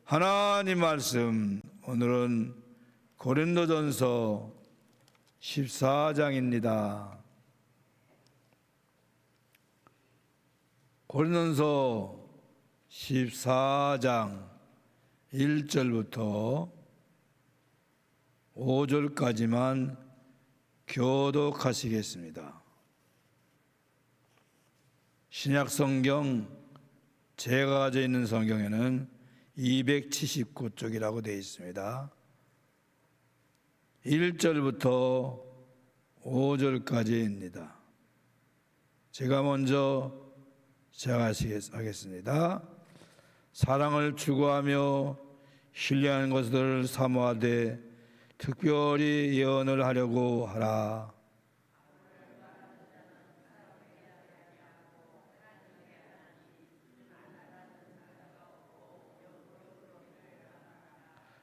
하나님 말씀, 오늘은 고린도전서 14장입니다. 고린도전서 14장 1절부터 5절까지만 교독하시겠습니다. 신약성경 제가 가지고 있는 성경에는 279쪽이라고 되어 있습니다. 1절부터 5절까지입니다. 제가 먼저 시작하겠습니다. 사랑을 추구하며 신뢰하는 것을 사모하되 특별히 예언을 하려고 하라.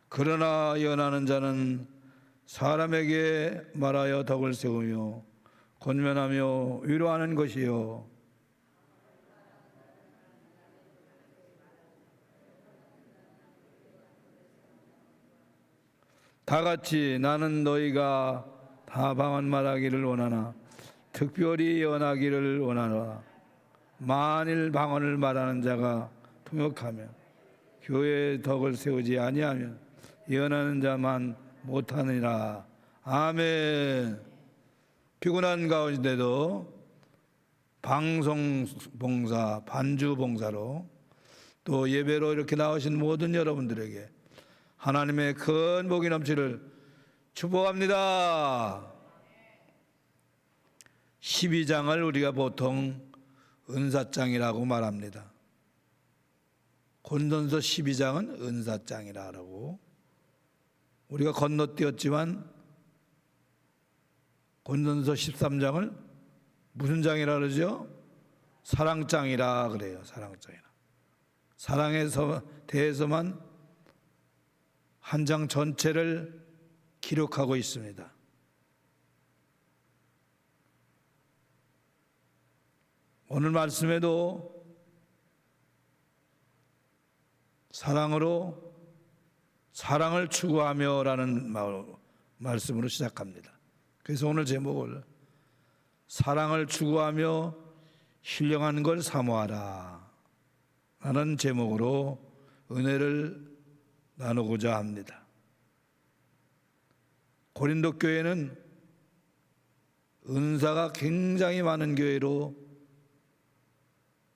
그러나 예언하는 자는 사람에게 말하여 덕을 세우며 권면하며 위로하는 것이요, 다같이 나는 너희가 다 방언 말하기를 원하나 특별히 예언하기를 원하노라. 만일 방언을 말하는 자가 통역하면 교회의 덕을 세우지 아니하면 예언하는 자만 못하느니라. 아멘. 피곤한 가운데도 방송 봉사, 반주 봉사로 또 예배로 이렇게 나오신 모든 여러분들에게 하나님의 큰 복이 넘치를 축복합니다. 12장을 우리가 보통 은사장이라고 말합니다. 고린도전서 12장은 은사장이라고 우리가 건너뛰었지만 고린도전서 13장을 무슨 장이라 그러죠? 사랑장이라 그래요. 사랑장이라. 사랑에 대해서만 한 장 전체를 기록하고 있습니다. 오늘 말씀에도 사랑을 추구하며 라는 말씀으로 시작합니다. 그래서 오늘 제목을 사랑을 추구하며 신령한 걸 사모하라 라는 제목으로 은혜를 나누고자 합니다. 고린도 교회는 은사가 굉장히 많은 교회로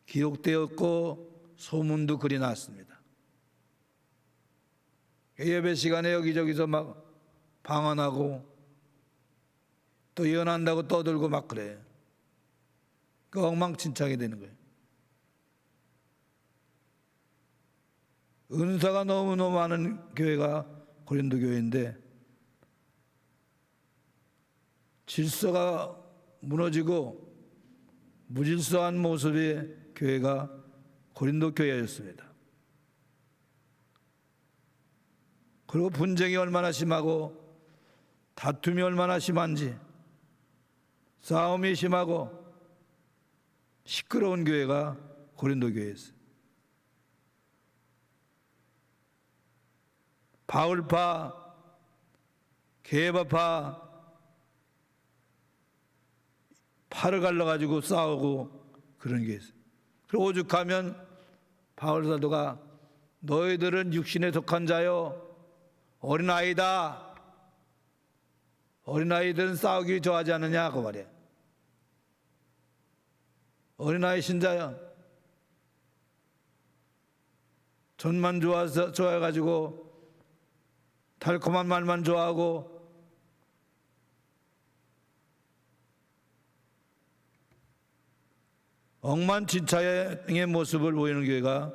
기록되었고 소문도 그리 났습니다. 예배 시간에 여기저기서 막 방언하고 또 예언한다고 떠들고 막 그래요. 그 엉망진창이 되는 거예요. 은사가 너무너무 많은 교회가 고린도 교회인데 질서가 무너지고 무질서한 모습의 교회가 고린도 교회였습니다. 그리고 분쟁이 얼마나 심하고 다툼이 얼마나 심한지, 싸움이 심하고 시끄러운 교회가 고린도 교회였어요. 바울파, 게바파, 팔을 갈라가지고 싸우고 그런 게 있어요. 그리고 오죽하면 바울 사도가 너희들은 육신에 속한 자요 어린아이다. 어린아이들은 싸우기 좋아하지 않느냐고 말이야. 어린아이 신자야. 전만 좋아해가지고 달콤한 말만 좋아하고 엉망진창의 모습을 보이는 교회가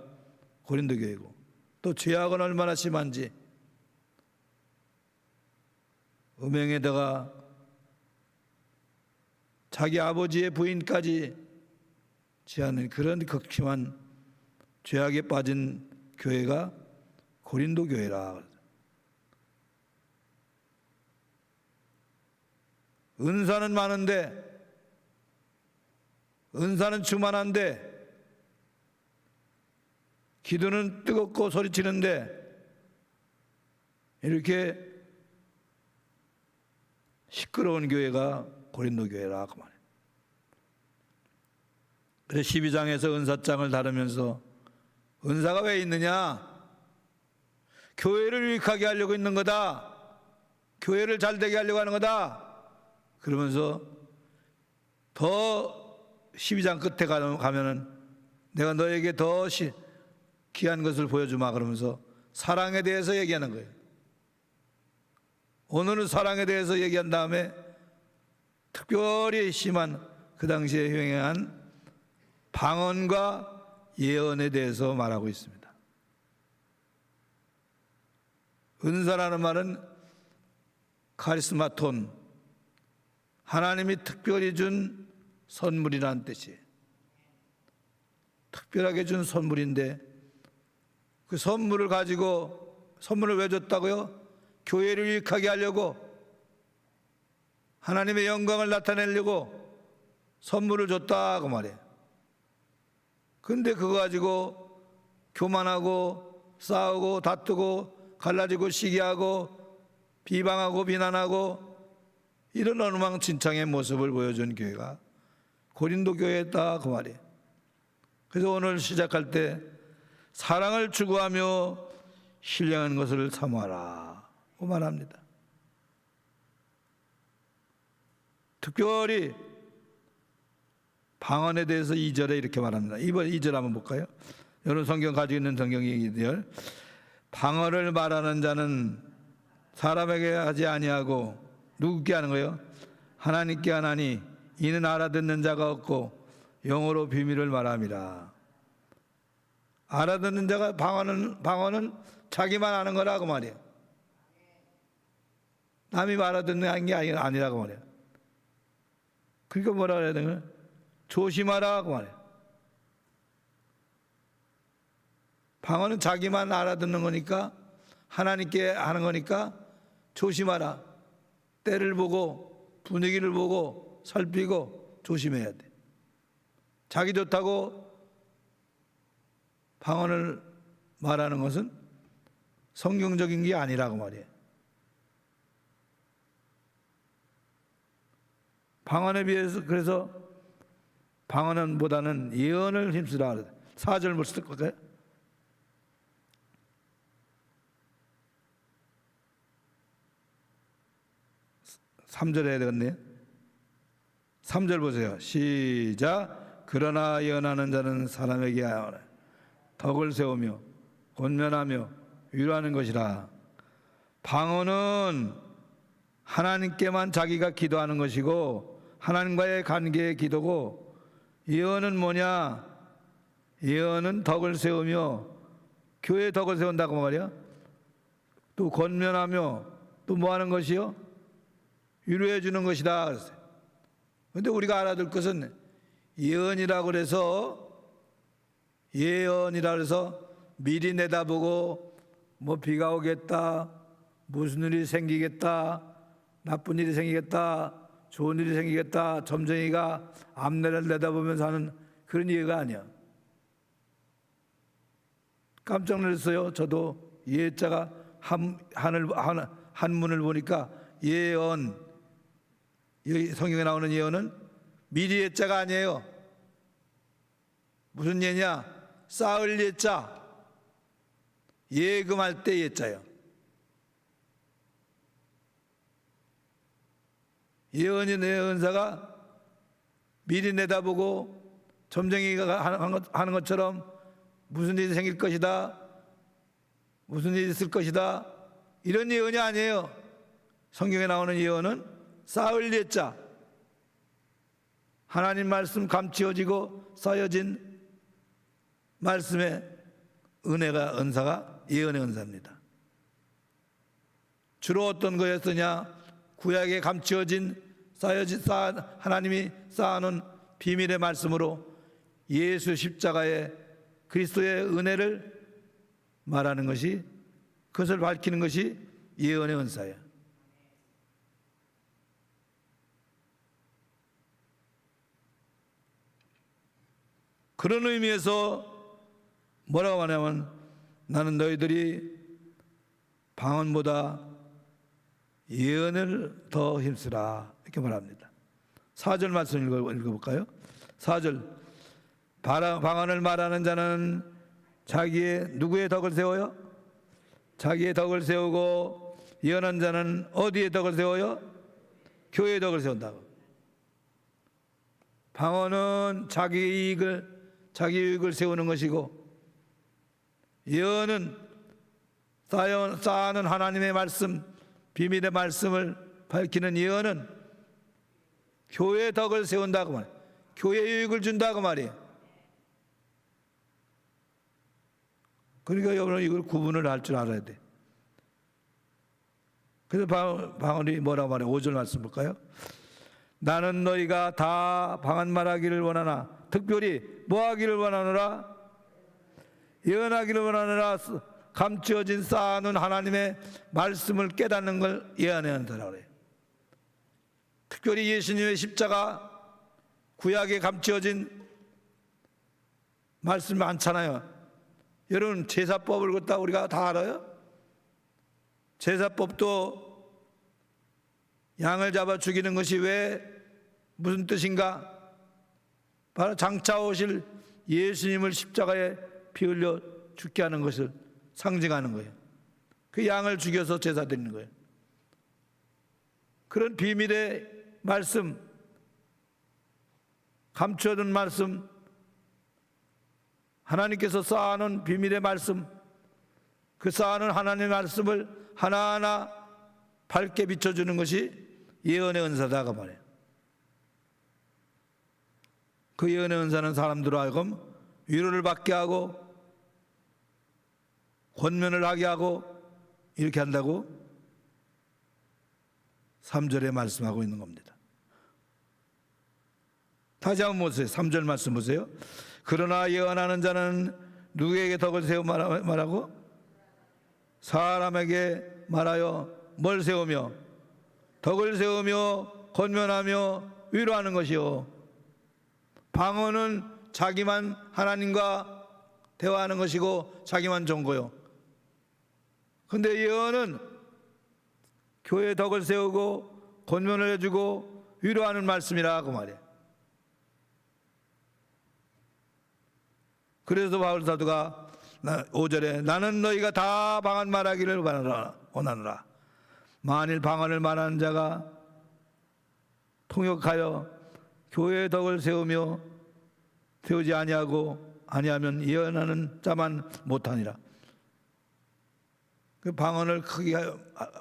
고린도 교회고 또 죄악은 얼마나 심한지 음행에다가 자기 아버지의 부인까지 취하는 그런 극심한 죄악에 빠진 교회가 고린도 교회라. 은사는 많은데, 은사는 충만한데, 기도는 뜨겁고 소리치는데 이렇게 시끄러운 교회가 고린도 교회라 그 말이에요. 그래서 12장에서 은사장을 다루면서 은사가 왜 있느냐? 교회를 유익하게 하려고 있는 거다. 교회를 잘되게 하려고 하는 거다. 그러면서 더 12장 끝에 가면은 내가 너에게 더 귀한 것을 보여주마 그러면서 사랑에 대해서 얘기하는 거예요. 오늘은 사랑에 대해서 얘기한 다음에 특별히 심한 그 당시에 행한 방언과 예언에 대해서 말하고 있습니다. 은사라는 말은 카리스마톤, 하나님이 특별히 준 선물이라는 뜻이에요. 특별하게 준 선물인데 그 선물을 가지고, 선물을 왜 줬다고요? 교회를 유익하게 하려고, 하나님의 영광을 나타내려고 선물을 줬다고 말해요. 근데 그거 가지고 교만하고 싸우고 다투고 갈라지고 시기하고 비방하고 비난하고 이런 엉망진창의 모습을 보여준 교회가 고린도 교회다 그 말이에요. 그래서 오늘 시작할 때 사랑을 추구하며 신령한 것을 사모하라 고 말합니다. 특별히 방언에 대해서 2절에 이렇게 말합니다. 이번 2절 한번 볼까요? 여러분 성경 가지고 있는 성경 얘기들. 방언을 말하는 자는 사람에게 하지 아니하고 누구께 하는 거예요? 하나님께 하나니 이는 알아듣는 자가 없고 영어로 비밀을 말함이라. 알아듣는 자가 방언은 자기만 아는 거라고 말이에요. 남이 알아듣는 게 아니라고 말이에요. 그러니까 뭐라 그래야 되나? 조심하라고 말해요. 방언은 자기만 알아듣는 거니까, 하나님께 하는 거니까 조심하라. 때를 보고 분위기를 보고 살피고 조심해야 돼. 자기 좋다고 방언을 말하는 것은 성경적인 게 아니라고 말이에요. 방언에 비해서, 그래서 방언은 보다는 예언을 힘쓰라. 4절 못 쓸 거예요? 3절 해야 되겠네요. 3절 보세요. 시작. 그러나 예언하는 자는 사람에게 하여 덕을 세우며 권면하며 위로하는 것이라. 방언은 하나님께만 자기가 기도하는 것이고 하나님과의 관계의 기도고, 예언은 뭐냐? 예언은 덕을 세우며, 교회의 덕을 세운다고 말이야. 또 권면하며 또 뭐 하는 것이요? 위로해 주는 것이다 그랬어요. 그런데 우리가 알아둘 것은 예언이라고 그래서 미리 내다보고 뭐 비가 오겠다, 무슨 일이 생기겠다, 나쁜 일이 생기겠다, 좋은 일이 생기겠다, 점쟁이가 앞날을 내다보면서 하는 그런 예가 아니야. 깜짝 놀랐어요. 저도 예자가 한문을 보니까 예언, 여기 성경에 나오는 예언은 미리 예자가 아니에요. 무슨 예냐? 쌓을 예자, 예금할 때 예자예요. 예언인 예언사가 미리 내다보고 점쟁이가 하는 것처럼 무슨 일이 생길 것이다, 무슨 일이 있을 것이다, 이런 예언이 아니에요. 성경에 나오는 예언은 쌓을 예자, 하나님 말씀 감추어지고 쌓여진 말씀의 은사가 예언의 은사입니다. 주로 어떤 거에 쓰냐? 구약에 감추어진 하나님이 쌓아놓은 비밀의 말씀으로 예수 십자가의 그리스도의 은혜를 말하는 것이, 그것을 밝히는 것이 예언의 은사예요. 그런 의미에서 뭐라고 하냐면, 나는 너희들이 방언보다 예언을 더 힘쓰라 이렇게 말합니다. 4절 말씀 읽어볼까요? 4절 방언을 말하는 자는 자기의 누구의 덕을 세워요? 자기의 덕을 세우고 예언한 자는 어디에 덕을 세워요? 교회의 덕을 세운다고. 방언은 자기 이익을 세우는 것이고, 예언은 쌓아놓은 하나님의 말씀, 비밀의 말씀을 밝히는 예언은 교회의 덕을 세운다고 말이에요. 교회의 유익을 준다고 말이에요. 그러니까 여러분 이걸 구분을 할 줄 알아야 돼. 그래서 방언이 뭐라고 말해요? 5절 말씀 볼까요? 나는 너희가 다 방언 말하기를 원하나, 특별히 뭐하기를 원하노라? 예언하기를 원하노라. 감추어진 쌓아놓은 하나님의 말씀을 깨닫는 걸 예언해야 한다고 그래요. 특별히 예수님의 십자가 구약에 감추어진 말씀이 많잖아요. 여러분 제사법을 갖다 우리가 다 알아요? 제사법도 양을 잡아 죽이는 것이 왜 무슨 뜻인가? 바로 장차 오실 예수님을 십자가에 피 흘려 죽게 하는 것을 상징하는 거예요. 그 양을 죽여서 제사 드리는 거예요. 그런 비밀의 말씀, 감추어둔 말씀, 하나님께서 쌓아놓은 비밀의 말씀, 그 쌓아놓은 하나님의 말씀을 하나하나 밝게 비춰주는 것이 예언의 은사다가 말이에요. 그 예언의 은사는 사람들로 하여금 위로를 받게 하고 권면을 하게 하고 이렇게 한다고 3절에 말씀하고 있는 겁니다. 다시 한번 보세요. 3절 말씀 보세요. 그러나 예언하는 자는 누구에게 덕을 세워 말하고? 사람에게 말하여 뭘 세우며? 덕을 세우며 권면하며 위로하는 것이요. 방언은 자기만 하나님과 대화하는 것이고 자기만 좋은 거요. 근데 예언은 교회의 덕을 세우고 권면을 해주고 위로하는 말씀이라고 말이에요. 그래서 바울 사도가 5절에 나는 너희가 다 방언 말하기를 원하노라. 만일 방언을 말하는 자가 통역하여 교회의 덕을 세우지 아니하면 예언하는 자만 못하니라. 그 방언을 크게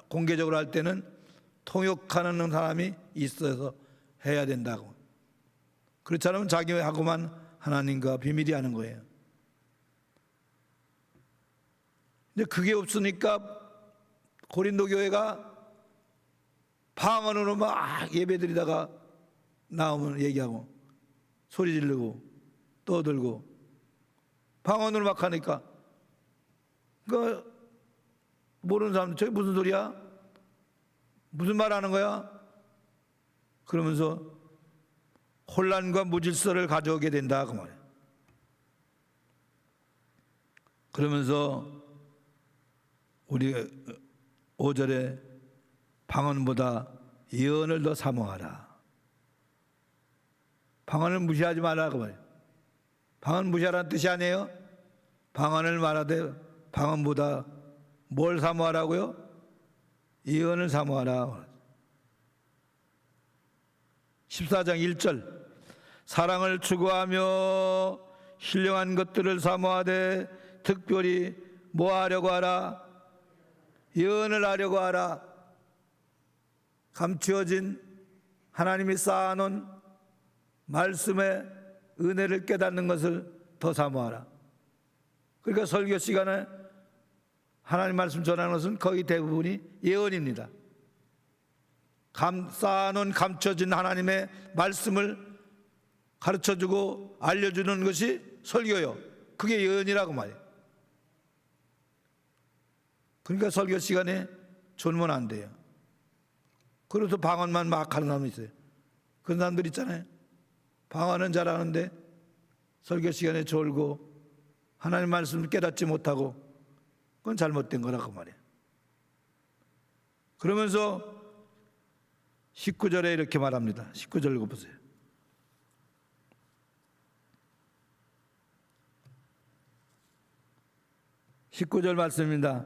공개적으로 할 때는 통역하는 사람이 있어서 해야 된다고. 그렇지 않으면 자기하고만 하나님과 비밀이 하는 거예요. 근데 그게 없으니까 고린도 교회가 방언으로 막 예배드리다가 나오면 얘기하고 소리 지르고 떠들고 방언으로 막 하니까 그러니까 모르는 사람들 저게 무슨 소리야? 무슨 말 하는 거야? 그러면서 혼란과 무질서를 가져오게 된다 그 말이에요. 그러면서 우리 5절에 방언보다 예언을 더 사모하라. 방언을 무시하지 말라 그 말이에요. 방언 무시하라는 뜻이 아니에요. 방언을 말하되 방언보다 뭘 사모하라고요? 예언을 사모하라. 14장 1절 사랑을 추구하며 신령한 것들을 사모하되 특별히 뭐 하려고 하라? 예언을 하려고 하라. 감추어진 하나님이 쌓아놓은 말씀의 은혜를 깨닫는 것을 더 사모하라. 그러니까 설교 시간에 하나님 말씀 전하는 것은 거의 대부분이 예언입니다. 쌓아놓은 감춰진 하나님의 말씀을 가르쳐주고 알려주는 것이 설교요. 그게 예언이라고 말이에요. 그러니까 설교 시간에 졸면 안 돼요. 그래서 방언만 막 하는 사람이 있어요. 그런 사람들 있잖아요. 방언은 잘하는데 설교 시간에 졸고 하나님 말씀을 깨닫지 못하고 그건 잘못된 거라고 말이에요. 그러면서 19절에 이렇게 말합니다. 19절 읽어보세요. (19절) 말씀입니다.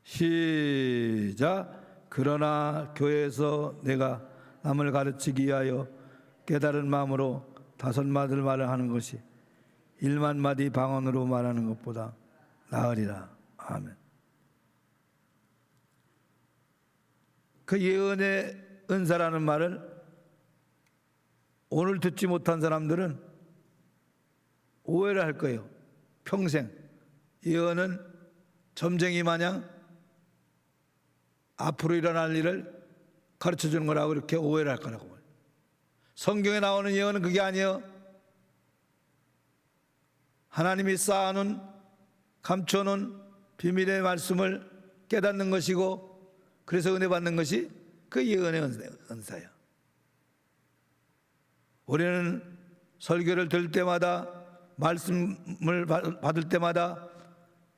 시작. 그러나 교회에서 내가 남을 가르치기 위하여 깨달은 마음으로 5마디 말을 하는 것이 1만 마디 방언으로 말하는 것보다 나으리라. 아멘. 그 예언의 은사라는 말을 오늘 듣지 못한 사람들은 오해를 할 거예요. 평생 예언은 점쟁이 마냥 앞으로 일어날 일을 가르쳐주는 거라고 이렇게 오해를 할 거라고. 성경에 나오는 예언은 그게 아니에요. 하나님이 쌓아놓은, 감춰놓은 비밀의 말씀을 깨닫는 것이고, 그래서 은혜 받는 것이 그 예언의 은사예요. 우리는 설교를 들을 때마다, 말씀을 받을 때마다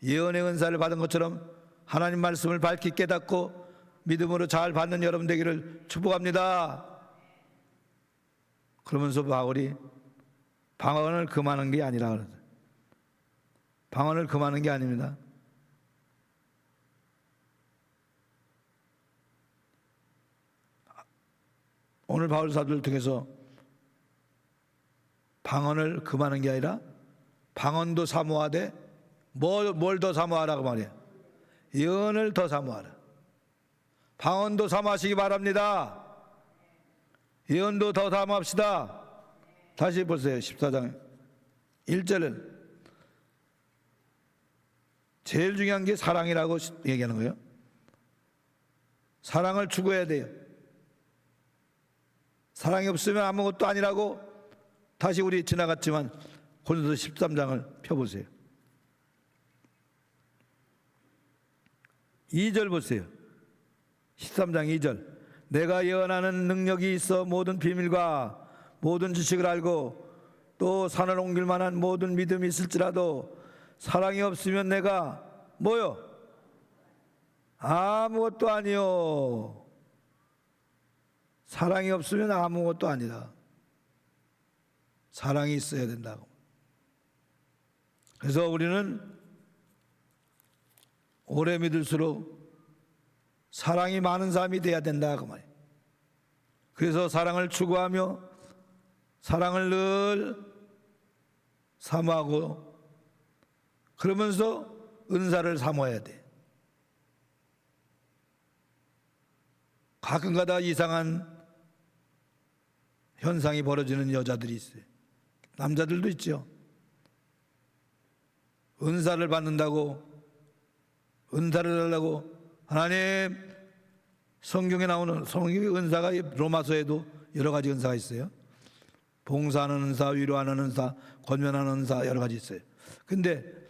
예언의 은사를 받은 것처럼 하나님 말씀을 밝히 깨닫고 믿음으로 잘 받는 여러분 되기를 축복합니다. 그러면서 바울이 방언을 금하는 게 아니라 그러죠. 방언을 금하는 게 아닙니다. 오늘 바울 사도를 통해서 방언을 금하는 게 아니라 방언도 사모하되 뭘 더 사모하라고 말이에요. 예언을 더 사모하라. 방언도 사모하시기 바랍니다. 예언도 더 사모합시다. 다시 보세요. 14장 1절은 제일 중요한 게 사랑이라고 얘기하는 거예요. 사랑을 추구해야 돼요. 사랑이 없으면 아무것도 아니라고. 다시 우리 지나갔지만 고린도서 13장을 펴보세요. 2절 보세요. 13장 2절. 내가 예언하는 능력이 있어 모든 비밀과 모든 지식을 알고 또 산을 옮길 만한 모든 믿음이 있을지라도 사랑이 없으면 내가 뭐요? 아무것도 아니요. 사랑이 없으면 아무것도 아니다. 사랑이 있어야 된다고. 그래서 우리는 오래 믿을수록 사랑이 많은 사람이 돼야 된다 그 말이에요. 그래서 사랑을 추구하며 사랑을 늘 사모하고 그러면서 은사를 사모해야 돼. 가끔가다 이상한 현상이 벌어지는 여자들이 있어요. 남자들도 있죠. 은사를 받는다고, 은사를 달라고. 하나님, 성경에 나오는 성경의 은사가 로마서에도 여러 가지 은사가 있어요. 봉사하는 은사, 위로하는 은사, 권면하는 은사 여러 가지 있어요. 근데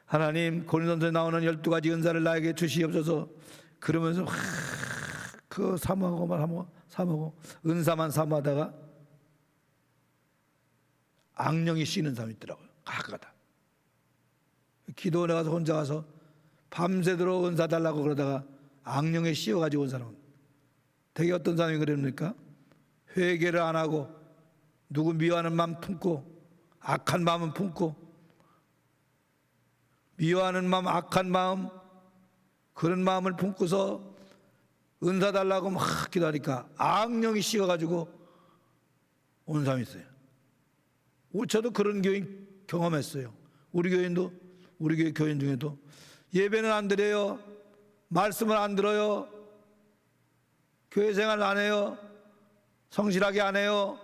하나님, 고린도서에 나오는 12가지 은사를 나에게 주시옵소서. 그러면서 그 사모하고 사모하고 은사만 사모하다가 악령이 씌는 사람이 있더라고요. 가끔가다. 기도원에 가서 혼자 가서 밤새도록 은사 달라고 그러다가 악령에 씌워가지고 온 사람은 되게 어떤 사람이 그럽니까? 회개를 안 하고 누구 미워하는 마음 품고 악한 마음은 품고 미워하는 마음, 악한 마음, 그런 마음을 품고서 은사 달라고 막 기도하니까 악령이 씌워가지고 온 사람이 있어요. 저도 그런 교인 경험했어요. 우리 교회 교인 중에도 예배는 안 드려요. 말씀을 안 들어요. 교회 생활 안 해요. 성실하게 안 해요.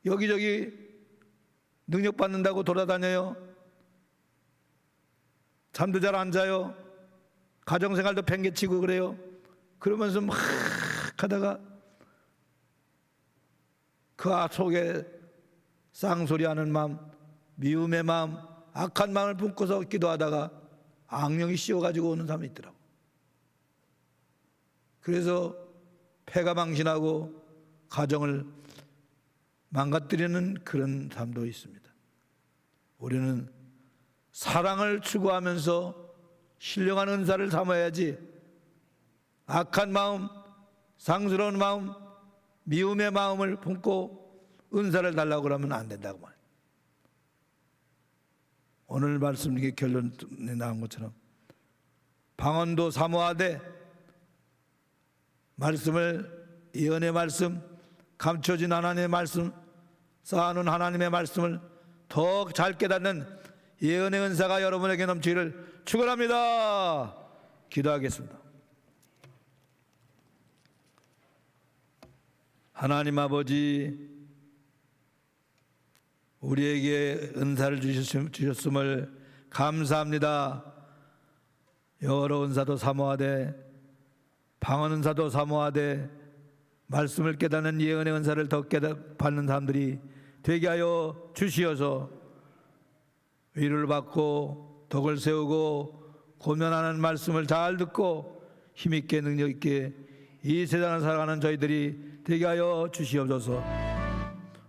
여기저기 능력 받는다고 돌아다녀요. 잠도 잘 안 자요. 가정생활도 팽개치고 그래요. 그러면서 막 하다가 그 속에 쌍소리하는 마음, 미움의 마음, 악한 마음을 품고서 기도하다가 악령이 씌워가지고 오는 사람이 있더라고. 그래서 패가 망신하고 가정을 망가뜨리는 그런 사람도 있습니다. 우리는 사랑을 추구하면서 신령한 은사를 삼아야지 악한 마음, 상스러운 마음, 미움의 마음을 품고 은사를 달라고 그러면 안 된다고 말이에요. 오늘 말씀 중에 결론이 나온 것처럼 방언도 사모하되 말씀을, 예언의 말씀, 감춰진 하나님의 말씀, 쌓아놓은 하나님의 말씀을 더 잘 깨닫는 예언의 은사가 여러분에게 넘치기를 축원합니다. 기도하겠습니다. 하나님 아버지, 우리에게 은사를 주셨음을 감사합니다. 여러 은사도 사모하되 방언 은사도 사모하되 말씀을 깨닫는 예언의 은사를 더 받는 사람들이 되게 하여 주시어서 위로를 받고 덕을 세우고 고면하는 말씀을 잘 듣고 힘있게 능력있게 이 세상을 살아가는 저희들이 되게 하여 주시옵소서.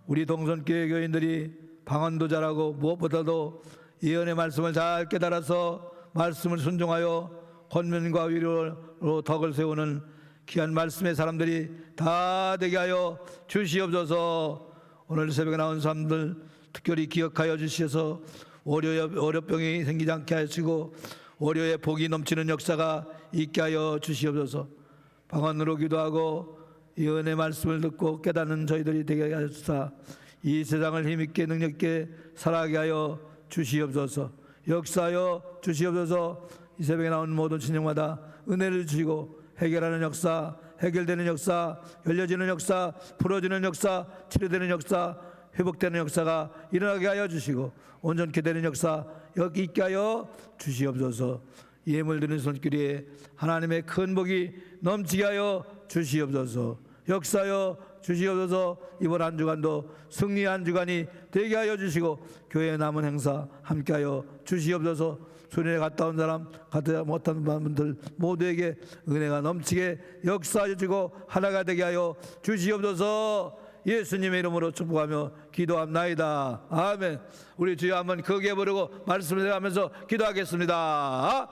우리 동선교회 교인들이 방언도 잘하고 무엇보다도 예언의 말씀을 잘 깨달아서 말씀을 순종하여 권면과 위로로 덕을 세우는 귀한 말씀의 사람들이 다 되게 하여 주시옵소서. 오늘 새벽에 나온 사람들 특별히 기억하여 주시어서 월요병이 생기지 않게 하시고 월요에 복이 넘치는 역사가 있게 하여 주시옵소서. 방언으로 기도하고 예언의 말씀을 듣고 깨닫는 저희들이 되게 하옵소서. 이 세상을 힘있게 능력있게 살아가게 하여 주시옵소서. 역사하여 주시옵소서. 이 새벽에 나온 모든 진영마다 은혜를 주시고 해결하는 역사, 해결되는 역사, 열려지는 역사, 풀어지는 역사, 치료되는 역사, 회복되는 역사가 일어나게 하여 주시고 온전케 되는 역사 여기 있게 하여 주시옵소서. 예물 드리는 손길에 하나님의 큰 복이 넘치게 하여 주시옵소서. 역사하여 주시옵소서. 이번 한 주간도 승리의 한 주간이 되게 하여 주시고 교회에 남은 행사 함께 하여 주시옵소서. 수련회 갔다 온 사람, 갔다 못한 분들 모두에게 은혜가 넘치게 역사하여 주고 하나가 되게 하여 주시옵소서. 예수님의 이름으로 축복하며 기도합나이다. 아멘. 우리 주여 한번 크게 부르고 말씀을 하면서 기도하겠습니다.